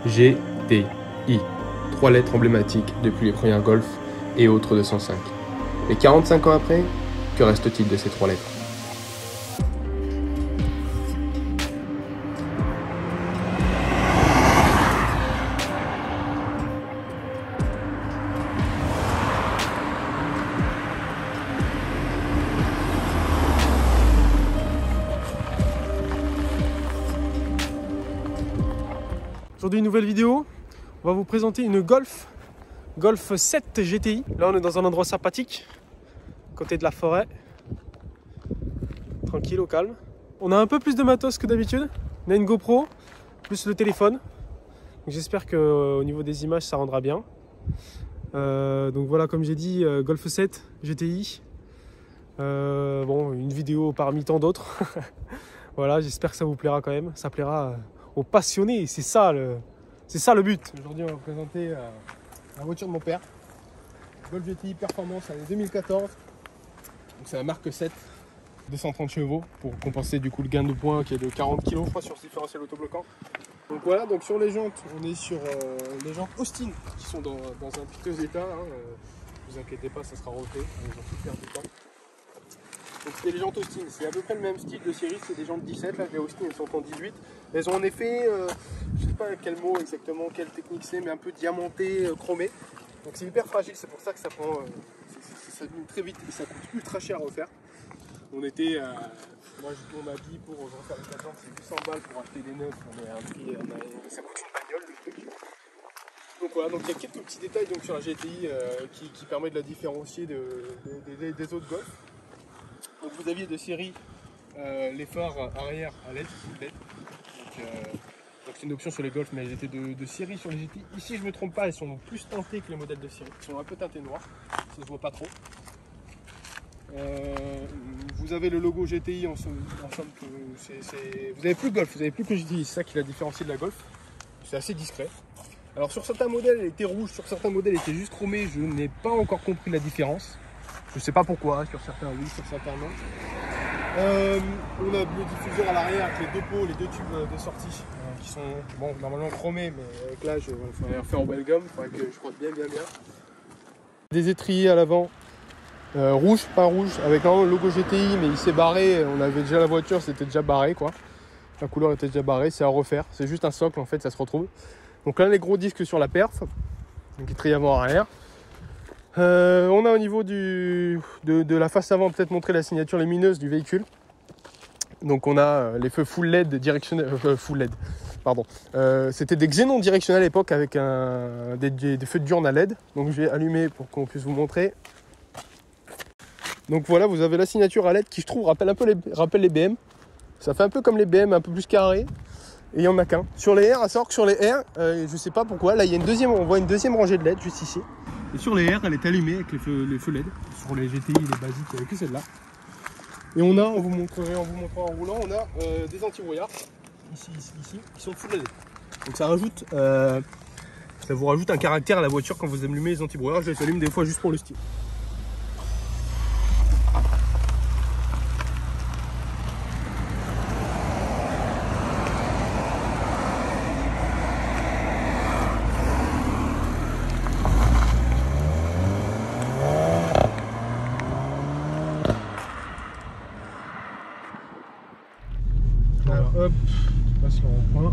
GTI. 3 lettres emblématiques depuis les premiers Golf et autres 205. Et 45 ans après, que reste-t-il de ces 3 lettres? Aujourd'hui, une nouvelle vidéo. On va vous présenter une Golf 7 GTI. Là, on est dans un endroit sympathique, côté de la forêt. Tranquille, au calme. On a un peu plus de matos que d'habitude. On a une GoPro, plus le téléphone. J'espère qu'au niveau des images, ça rendra bien. Donc voilà, comme j'ai dit, Golf 7 GTI. Bon, une vidéo parmi tant d'autres. Voilà, j'espère que ça vous plaira quand même. Ça plaira aux passionnés, c'est ça le but. Aujourd'hui, on va vous présenter la voiture de mon père, Golf GTI Performance année 2014. C'est la marque 7, 230 chevaux pour compenser du coup le gain de poids qui est de 40 kg je crois sur ce différentiel autobloquant. Donc voilà, donc sur les jantes, on est sur les jantes Austin qui sont dans un piteux état. Ne vous inquiétez pas, ça sera refait, ils ont tout perdu du temps. Donc c'est les jantes Austin, c'est à peu près le même style de série, c'est des jantes 17, là les Austin elles sont en 18. Elles ont en effet, je sais pas quel mot exactement, quelle technique c'est, mais un peu diamanté, chromé. Donc c'est hyper fragile, c'est pour ça que ça prend, ça devient très vite et ça coûte ultra cher à refaire. On était, moi on m'a dit pour refaire les 4 jantes c'est 800 balles pour acheter des neufs, ça coûte une bagnole le truc. Donc voilà, donc il y a quelques petits détails donc, sur la GTI qui permet de la différencier des autres Golf. Donc vous aviez de série les phares arrière à LED. Donc c'est une option sur les Golf, mais elles étaient de série sur les GTI. Ici je ne me trompe pas, elles sont plus teintées que les modèles de série. Elles sont un peu teintées noir, ça se voit pas trop. Vous avez le logo GTI en somme que vous n'avez plus Golf, vous n'avez plus que GTI, c'est ça qui la différencie de la Golf. C'est assez discret. Alors sur certains modèles elle était rouge, sur certains modèles elle était juste chromée, je n'ai pas encore compris la différence. Je sais pas pourquoi, sur certains oui, sur certains non. On a le diffuseur à l'arrière avec les deux pots, les deux tubes de sortie qui sont bon, normalement chromés, mais avec l'âge il faudrait les refaire en welcome, il faudrait que je croise bien. Des étriers à l'avant, rouge, pas rouge, avec le logo GTI, mais il s'est barré, on avait déjà la voiture, c'était déjà barré quoi. La couleur était déjà barrée, c'est à refaire, c'est juste un socle en fait, ça se retrouve. Donc là les gros disques sur la perf, donc étrier avant-arrière. On a au niveau de la face avant peut-être montrer la signature lumineuse du véhicule. Donc on a les feux full LED directionnels, full LED, pardon. C'était des xénons directionnels à l'époque avec des feux de diurne à LED. Donc je vais allumer pour qu'on puisse vous montrer. Donc voilà, vous avez la signature à LED qui je trouve rappelle les BM. Ça fait un peu comme les BM, un peu plus carré. Et il n'y en a qu'un. Sur les R, à savoir que sur les R, je sais pas pourquoi, là il y a on voit une deuxième rangée de LED juste ici. Et sur les R, elle est allumée avec les feux LED. Sur les GTI, les basiques, il n'y avait que celle-là. Et on vous montrera en roulant, on a des anti-brouillards, ici, qui sont full LED. Donc ça vous rajoute un caractère à la voiture quand vous allumez les anti-brouillards. Je les allume des fois juste pour le style. Hop, je passe le rond-point,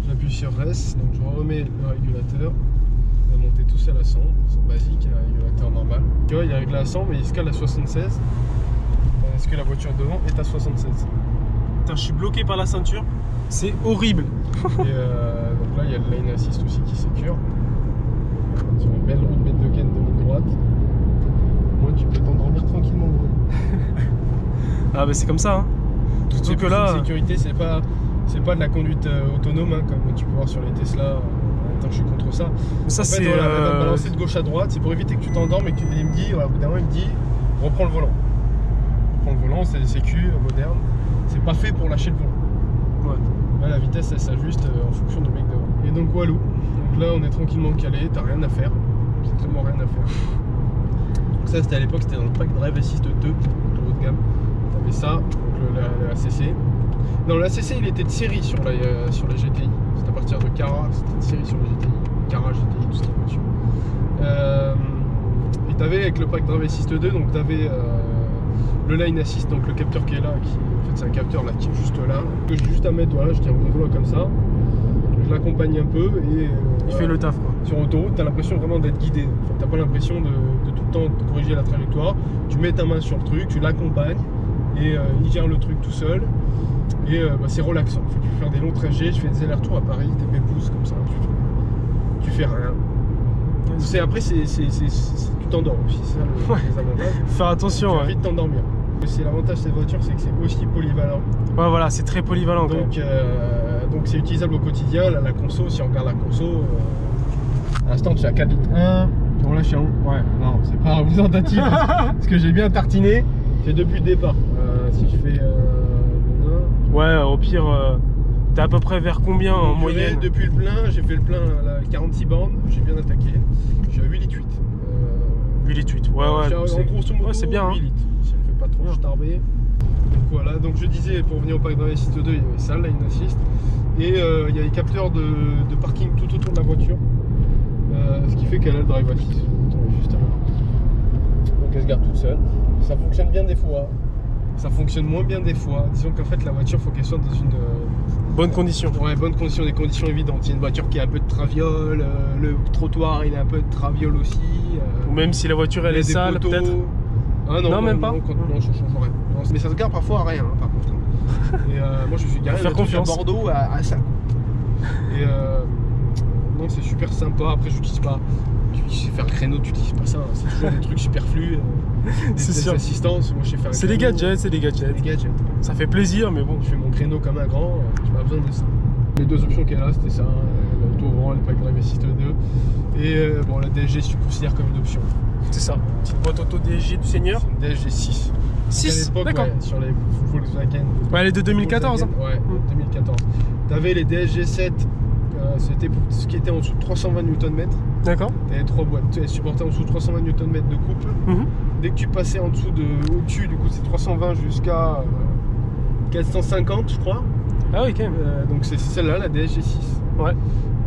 j'appuie sur RES, donc je remets le régulateur, il va monter tout seul à 100, c'est basique, un régulateur normal. Tu vois, il est réglé à 100 mais il se cale à 76, est-ce que la voiture devant est à 76. Putain, je suis bloqué par la ceinture, c'est horrible. Et donc là il y a le lane assist aussi qui sécure, sur une belle route de gaine de ligne droite, moi tu peux t'endormir tranquillement. Ah bah c'est comme ça hein. Surtout que là, la sécurité, c'est pas de la conduite autonome, hein, comme tu peux voir sur les Tesla. Attends, je suis contre ça. Ça, c'est elle va balancer de gauche à droite, c'est pour éviter que tu t'endormes et qu'il me dit, au bout d'un moment, il me dit, reprends le volant. Reprends le volant, c'est des sécu modernes. C'est pas fait pour lâcher le volant. Ouais. Là, la vitesse, elle s'ajuste en fonction du mec devant. Et donc, Walou. Donc là, on est tranquillement calé, t'as rien à faire. Absolument rien à faire. Donc ça, c'était à l'époque, c'était dans le pack Drive Assist 2, de haut de gamme. T'avais ça, donc le ACC. Non, l'ACC il était de série sur la GTI. C'est à partir Cara, c'était une série sur les GTI, Cara, GTI, tout ce qui est voiture. Et t'avais avec le Park Drive Assist 2, donc t'avais le Line Assist, donc le capteur qui est là, qui, en fait c'est un capteur là qui est juste là, que j'ai juste à mettre, voilà, je tiens mon vélo comme ça, je l'accompagne un peu et Il fait le taf quoi. sur autoroute, t'as l'impression vraiment d'être guidé, enfin, t'as pas l'impression de tout le temps de corriger la trajectoire, tu mets ta main sur le truc, tu l'accompagnes et il gère le truc tout seul. Et c'est relaxant. En fait, tu peux faire des longs trajets. Je fais des allers-retours à Paris, t'es pépouze comme ça. Tu fais rien. Après, tu t'endors aussi. C'est ça les avantages. Faire attention. Tu vas vite t'endormir. C'est l'avantage de cette voiture, c'est que c'est aussi polyvalent. Ouais, voilà, c'est très polyvalent. Donc c'est utilisable au quotidien. Là, la conso, si on regarde la conso, à l'instant, tu es à 4 litres 1. Bon, là, je suis en... Ouais, non, c'est pas représentatif. Parce que j'ai bien tartiné. C'est depuis le départ. Si je fais. Ouais, au pire, t'es à peu près vers combien en moyenne? Depuis le plein, j'ai fait le plein à 46 bornes, j'ai bien attaqué. Je suis à 8 litres 8. 8 litres 8, ouais, en grosso modo, c'est bien. 8 litres. Si on ne fait pas trop starbé. Donc voilà, donc je disais, pour venir au Park Drive Assist 2, il y avait ça, Line Assist. Et il y a les capteurs de parking tout autour de la voiture. Ce qui fait qu'elle a le Drive Assist. Juste là. Donc elle se garde toute seule. Ça fonctionne bien des fois. Ça fonctionne moins bien des fois. Disons qu'en fait la voiture, faut qu'elle soit dans une bonne condition. Ouais, bonne condition, des conditions évidentes. Il y a une voiture qui a un peu de traviole, le trottoir il a un peu de traviole aussi. Ou même si la voiture elle est sale peut-être. Ah non, même pas. Non, je change rien. Non, mais ça se garde parfois à rien par contre. Et moi je suis garé faire confiance à Bordeaux à ça. Et non, c'est super sympa. Après je n'utilise pas. Tu sais faire le créneau, tu n'utilises pas ça. C'est toujours des trucs superflus. Des assistances. Moi je sais faire. C'est des gadgets, c'est des gadgets. Ça fait plaisir, mais bon. Je fais mon créneau comme un grand. J'ai pas besoin de ça. Les deux options qu'elle a, c'était ça, l'auto-vent, le Park Drive Assist 2. Et bon, la DSG, tu considères comme une option. C'est ça. Petite boîte auto DSG du Seigneur. C'est une DSG 6. 6, d'accord. Ouais, sur les Volkswagen. Ouais, elle est de 2014. Hein. Ouais, 2014. T'avais les DSG 7, c'était pour ce qui était en dessous de 320 Nm. D'accord. T'avais 3 boîtes. Tu supportais en dessous de 320 Nm de couple. Dès que tu passais en dessous au-dessus, du coup, c'est 320 jusqu'à 450, je crois. Ah oui, quand même. Donc c'est celle-là, la DSG 6. Ouais.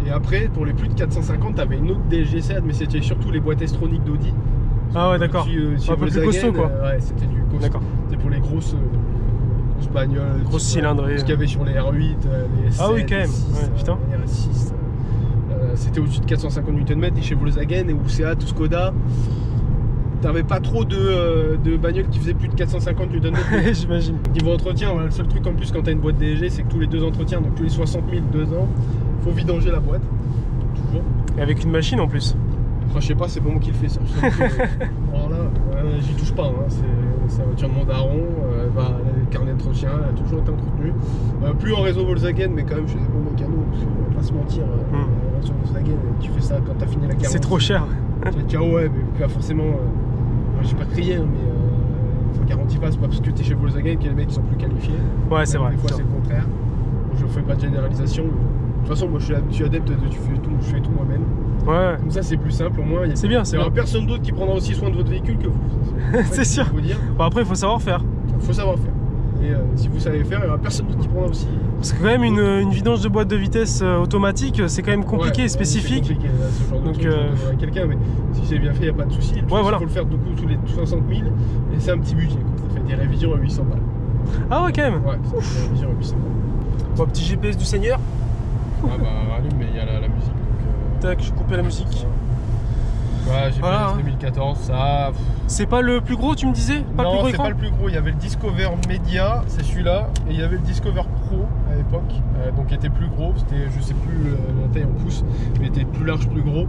Et après, pour les plus de 450, t'avais une autre DSG 7, mais c'était surtout les boîtes S-troniques d'Audi. Ah ouais, d'accord. Un peu plus costaud, quoi. Ouais, c'était du costaud. D'accord. C'était pour les grosses bagnoles. Grosses cylindrées. Ce qu'il y avait sur les R8, les S7, ah oui, quand même. 6, ouais, putain. Les R6. C'était au-dessus de 450 Nm. Et chez Volkswagen ou Seat ou Skoda, t'avais pas trop de bagnoles qui faisaient plus de 450 Nm. J'imagine. Niveau entretien, le seul truc en plus quand t'as une boîte DSG, c'est que tous les 2 entretiens, donc tous les 60 000, 2 ans, faut vidanger la boîte. Toujours. Et avec une machine en plus. Enfin, je sais pas, c'est pas moi qui le fais ça. Voilà, j'y touche pas. Hein. C'est la voiture de mon daron. Le carnet d'entretien, elle a toujours été entretenue. Plus en réseau Volkswagen, mais quand même chez des bons mécanos. On va pas se mentir. Sur Volkswagen, tu fais ça quand t'as fini la garantie. C'est trop cher. Tu vas ouais, mais pas forcément. J'ai pas crié, hein, mais la garantie passe pas parce que t'es chez Volkswagen que les mecs qui sont plus qualifiés. Ouais, c'est vrai. Des fois, c'est le contraire. Je fais pas de généralisation. De toute façon, moi je suis adepte de je fais tout moi-même. Ouais. Comme ça, c'est plus simple. Au moins, c'est bien. Il n'y aura personne d'autre qui prendra aussi soin de votre véhicule que vous. C'est sûr. Bon, après, il faut savoir faire. Il faut savoir faire. Et si vous savez faire, il n'y aura personne d'autre qui prendra aussi. Parce que quand même, une vidange de boîte de vitesse automatique, c'est quand même compliqué, spécifique. C'est compliqué, ce genre de truc, quelqu'un, mais si c'est bien fait, il n'y a pas de souci. Il faut le faire du coup tous les 60 000 et c'est un petit budget. Ça fait des révisions à 800 balles. Ah ouais, quand même. Ouais, ça fait des révisions à 800 balles. Bon, petit GPS du Seigneur. Ah bah, allume, mais il y a la musique. Tac, je coupais la musique. Ouais, j'ai fait 2014, ça. C'est pas le plus gros, tu me disais? Non, c'est pas le plus gros. Il y avait le Discover Media, c'est celui-là, et il y avait le Discover Pro à l'époque, donc qui était plus gros. C'était, je sais plus la taille en pouces, mais était plus large, plus gros.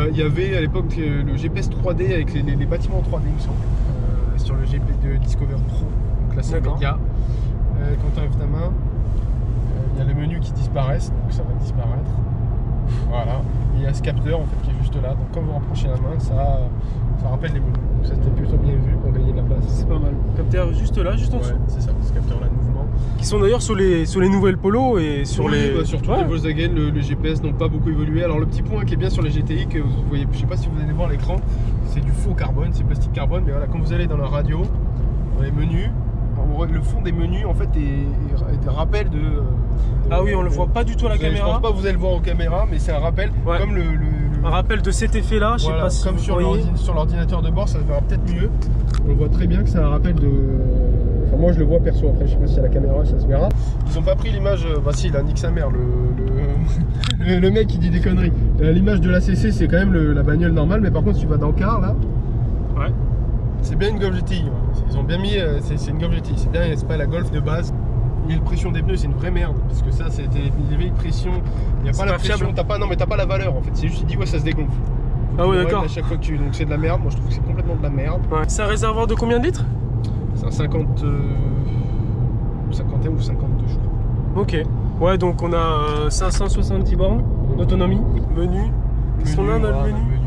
Il y avait à l'époque le GPS 3D avec les bâtiments 3D, il me semble, sur le GPS de Discover Pro. Donc là, c'est Media. Quand tu enlèves ta main, il y a le menu qui disparaissent, donc ça va disparaître. Voilà, et il y a ce capteur en fait qui est juste là, donc quand vous rapprochez la main, ça rappelle les menus. Donc ça c'était plutôt bien vu pour gagner de la place. C'est pas mal. Capteur juste là, juste en dessous. C'est ça, ce capteur là de mouvement. Qui sont d'ailleurs sur les nouvelles Polo et sur les. Sur toutes les Volkswagen, le GPS n'ont pas beaucoup évolué. Alors le petit point qui est bien sur les GTI, que vous voyez, je sais pas si vous allez voir l'écran, c'est du faux carbone, c'est plastique carbone, mais voilà, quand vous allez dans la radio, dans les menus, le fond des menus en fait est rappel de. Ah oui, on le voit pas du tout à la caméra. Je pense pas que vous allez le voir aux caméras, mais c'est un rappel comme un rappel de cet effet-là. Je sais pas si comme vous sur l'ordinateur de bord, ça se verra peut-être mieux. On voit très bien que c'est un rappel de. Enfin, moi je le vois perso. Après, je sais pas si à la caméra ça se verra. Ils ont pas pris l'image. Bah si, il a nique sa mère le mec qui dit des conneries. L'image de l'ACC, c'est quand même la bagnole normale, mais par contre, si tu vas dans le car là. Ouais. C'est bien une Golf GTI. Ils ont bien mis. C'est une Golf GTI. C'est bien. C'est pas la Golf de base. Et la pression des pneus, c'est une vraie merde. Parce que ça, c'est des vieilles pressions. Il n'y a pas la pression. Non, mais t'as pas la valeur en fait. C'est juste, il dit ouais, ça se dégonfle. Ah ouais, d'accord. À chaque fois que donc c'est de la merde. Moi, je trouve que c'est complètement de la merde. Ouais. C'est un réservoir de combien de litres? C'est un 51 ou 52, je crois. Ok. Ouais, donc on a 570 bornes d'autonomie. Menu. Qu'est-ce qu'on a dans le menu?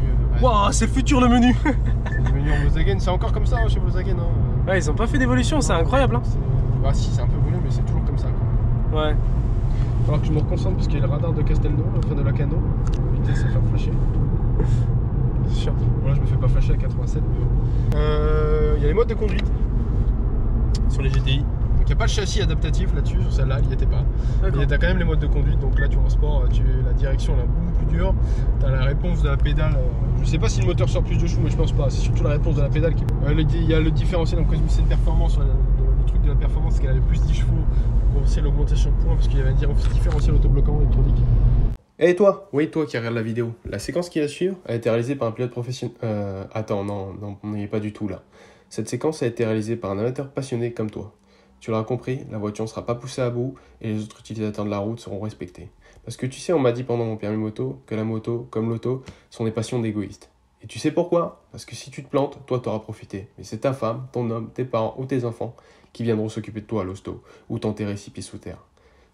Waouh, c'est le futur le menu. C'est le menu en Volkswagen. C'est encore comme ça hein, chez Volkswagen. Hein. Ouais, ils ont pas fait d'évolution, c'est incroyable. Hein. Bah si, c'est un peu voulu, mais c'est toujours comme ça. Quoi. Ouais. Alors que je me reconcentre parce qu'il y a le radar de Castelnau, enfin de Lacanau. Vitesse à faire flasher. C'est sûr. Moi, je me fais pas flasher à 87. Mais... il y a les modes de conduite sur les GTI. Donc il n'y a pas le châssis adaptatif là-dessus, sur celle-là, il n'y était pas. Et tu as quand même les modes de conduite, donc là tu es en sport, la direction elle est beaucoup plus dure. Tu as la réponse de la pédale, je sais pas si le moteur sort plus de chou, mais je pense pas, c'est surtout la réponse de la pédale qui... Il y a le différentiel, donc c'est une performance, le truc de la performance c'est qu'elle avait plus 10 chevaux pour compenser l'augmentation de points, parce qu'il y avait un différentiel autobloquant électronique. Et toi? Oui, toi qui regarde la vidéo. La séquence qui va suivre a été réalisée par un pilote professionnel... Attends, non, on n'y est pas du tout là. Cette séquence a été réalisée par un amateur passionné comme toi. Tu l'auras compris, la voiture ne sera pas poussée à bout et les autres utilisateurs de la route seront respectés. Parce que tu sais, on m'a dit pendant mon permis moto que la moto, comme l'auto, sont des passions d'égoïstes. Et tu sais pourquoi? Parce que si tu te plantes, toi t'auras profité. Mais c'est ta femme, ton homme, tes parents ou tes enfants qui viendront s'occuper de toi à l'hosto ou t'enterrer 6 pieds sous terre.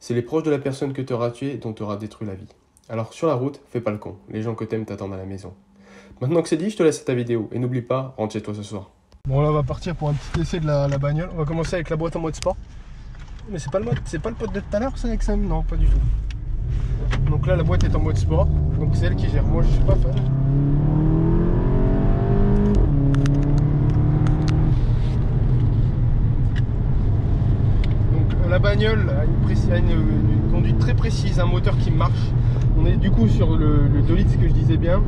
C'est les proches de la personne que tu auras tué dont tu auras détruit la vie. Alors sur la route, fais pas le con. Les gens que t'aimes t'attendent à la maison. Maintenant que c'est dit, je te laisse à ta vidéo. Et n'oublie pas, rentre chez toi ce soir. Bon là on va partir pour un petit essai de la bagnole. On va commencer avec la boîte en mode sport. Mais c'est pas le pote de tout à l'heure ça avec Sam? Non pas du tout. Donc là la boîte est en mode sport. Donc c'est elle qui gère. Moi je suis pas fan. Donc la bagnole a une conduite très précise, un moteur qui marche. On est du coup sur le 2 litres, ce que je disais bien.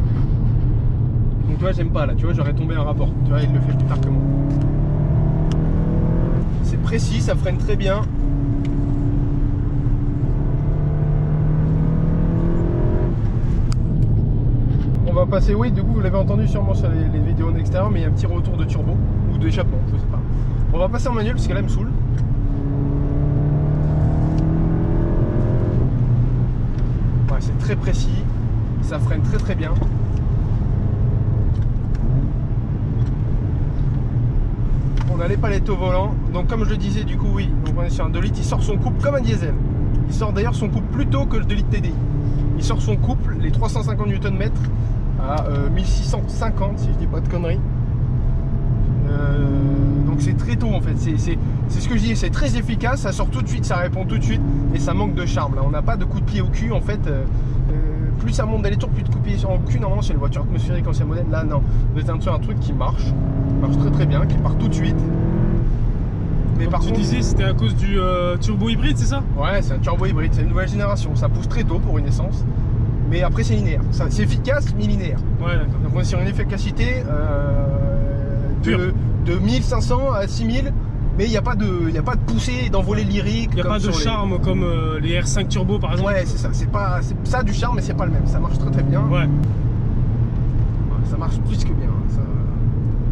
Donc tu vois j'aime pas là, tu vois j'aurais tombé un rapport, tu vois il le fait plus tard que moi. C'est précis, ça freine très bien. On va passer, oui du coup vous l'avez entendu sûrement sur les vidéos en extérieur, mais il y a un petit retour de turbo ou d'échappement, je sais pas. On va passer en manuel parce que là elle me saoule. Ouais, c'est très précis, ça freine très très bien. On a les palettes au volant, donc comme je le disais du coup oui, donc on est sur un 2 litres, il sort son couple comme un diesel. Il sort d'ailleurs son couple plus tôt que le 2 litres TDI. Il sort son couple, les 350 Nm à 1650 si je dis pas de conneries. Donc c'est très tôt en fait, c'est ce que je dis, c'est très efficace, ça sort tout de suite, ça répond tout de suite et ça manque de charme. Là on n'a pas de coup de pied au cul en fait. Plus ça monte dans les tours, plus de coup de pied en cul. Normalement c'est une voiture atmosphérique ancienne modèle, là non. Vous êtes sur un truc qui marche très très bien, qui part tout de suite. Mais comme par tu contre, disais, c'était à cause du turbo hybride, c'est ça? Ouais, c'est un turbo hybride, c'est une nouvelle génération, ça pousse très tôt pour une essence. Mais après c'est linéaire, c'est efficace mais linéaire. Ouais d'accord. Donc on est sur une efficacité de 1500 à 6000, mais il n'y a pas de poussée, d'envolée lyrique. Il n'y a pas de charme comme les R5 turbo par exemple. Ouais c'est ça, c'est ça du charme mais c'est pas le même, ça marche très très bien. Ouais. Ça marche plus que bien.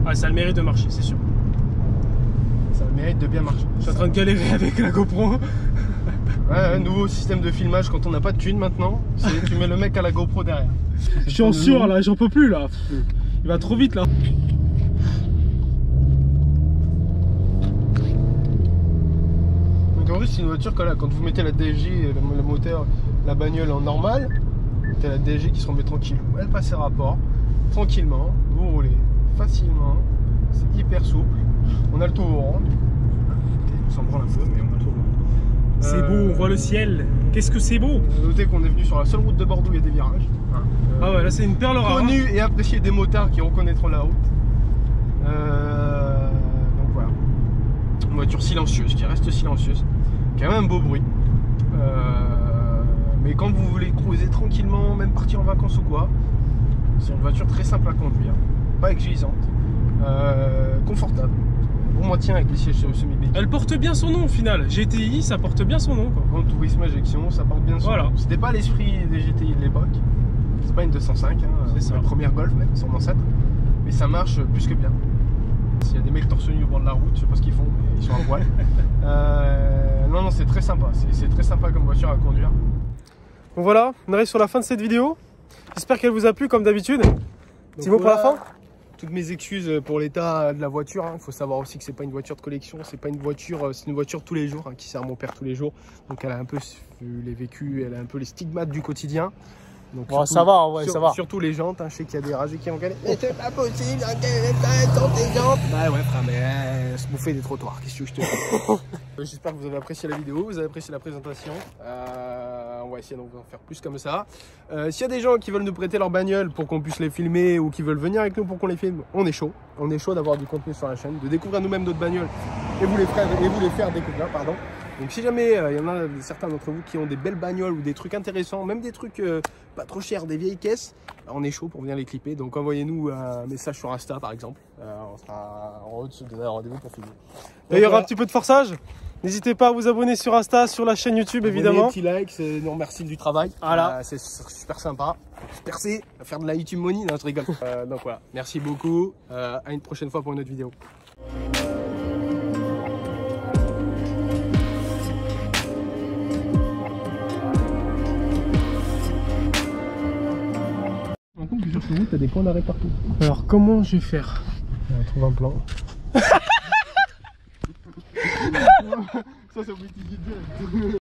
Ah, ça a le mérite de marcher, c'est sûr. Ça a le mérite de bien marcher. Je suis en train de galérer avec la GoPro. Ouais, un nouveau système de filmage quand on n'a pas de thune maintenant, tu mets le mec à la GoPro derrière. Je suis en sueur là, j'en peux plus là. Il va trop vite là. Donc en fait c'est une voiture que là, quand vous mettez la DSG, le moteur, la bagnole en normal, t'as la DSG qui se remet tranquille. Elle passe ses rapports, tranquillement, vous roulez facilement, c'est hyper souple. On a le tour rond, on s'en branle un peu mais on a le tour rond. C'est beau, on voit le ciel. Qu'est-ce que c'est beau! Notez qu'on est venu sur la seule route de Bordeaux où il y a des virages. Ah ouais, là c'est une perle rare. Connu et apprécié des motards qui reconnaîtront la route. Donc voilà. Une voiture silencieuse, qui reste silencieuse, qui a même un beau bruit. Mais quand vous voulez cruiser tranquillement, même partir en vacances ou quoi, c'est une voiture très simple à conduire, pas exigeante, confortable. Bon, moi tiens avec les sièges semi-béton. Elle porte bien son nom au final. GTI, ça porte bien son nom quoi. Bon, tourisme injection, ça porte bien son Voilà. nom. C'était pas l'esprit des GTI de l'époque. C'est pas une 205, hein, c'est la première Golf même, son ancêtre. Mais ça marche plus que bien. S'il y a des mecs torse nu au bord de la route, je sais pas ce qu'ils font, mais ils sont à poil. Non, c'est très sympa. C'est très sympa comme voiture à conduire. Donc voilà, on arrive sur la fin de cette vidéo. J'espère qu'elle vous a plu comme d'habitude. Petit mot pour la fin. Toutes mes excuses pour l'état de la voiture. Il faut savoir aussi que c'est pas une voiture de collection, c'est pas une voiture, c'est une voiture tous les jours qui sert à mon père tous les jours. Donc elle a un peu les vécus, elle a un peu les stigmates du quotidien. Donc Bon, ça va, ouais, ça va. Surtout les jantes, je sais qu'il y a des rasés qui en galèrent. Mais c'est pas possible, sont tes jantes. Bah ouais, frère, mais se bouffer des trottoirs, qu'est-ce que je te dis. J'espère que vous avez apprécié la vidéo, vous avez apprécié la présentation. On va essayer d'en faire plus comme ça. S'il y a des gens qui veulent nous prêter leur bagnole pour qu'on puisse les filmer ou qui veulent venir avec nous pour qu'on les filme, on est chaud. On est chaud d'avoir du contenu sur la chaîne, de découvrir nous-mêmes notre bagnole et vous les faire découvrir, pardon. Donc si jamais il y en a certains d'entre vous qui ont des belles bagnoles ou des trucs intéressants, même des trucs pas trop chers, des vieilles caisses, on est chaud pour venir les clipper. Donc envoyez-nous un message sur Insta par exemple. On sera en haut de se donner un rendez-vous pour filmer. Et il y aura un petit peu de forçage. N'hésitez pas à vous abonner sur Insta, sur la chaîne YouTube évidemment. Petit like, c'est nous remercie du travail. Voilà. C'est super sympa. Percer, à faire de la YouTube money, non je rigole. Donc voilà, merci beaucoup. À une prochaine fois pour une autre vidéo. En compte que sur ce route, t'as des coins d'arrêt partout. Alors comment je vais faire? On trouve un plan. Ça, c'est au petit guide.